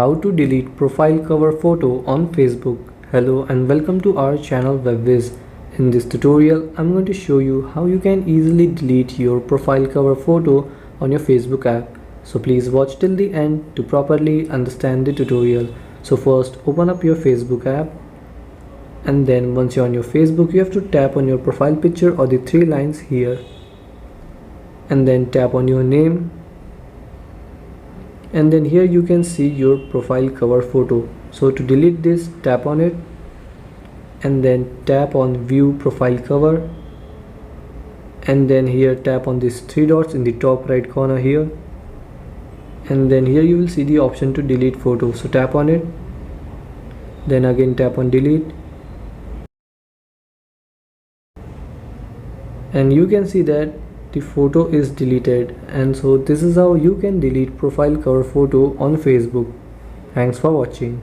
How to delete profile cover photo on Facebook. Hello and welcome to our channel Whizz. In this tutorial, I'm going to show you how you can easily delete your profile cover photo on your Facebook app. So please watch till the end to properly understand the tutorial. So first, open up your Facebook app, and then once you're on your Facebook, you have to tap on your profile picture or the three lines here, and then tap on your name. And then here you can see your profile cover photo. So to delete this, tap on it and then tap on view profile cover, and then here tap on these three dots in the top right corner here, and then here you will see the option to delete photo. So tap on it, then again tap on delete, and you can see that the photo is deleted. And so this is how you can delete profile cover photo on Facebook. Thanks for watching.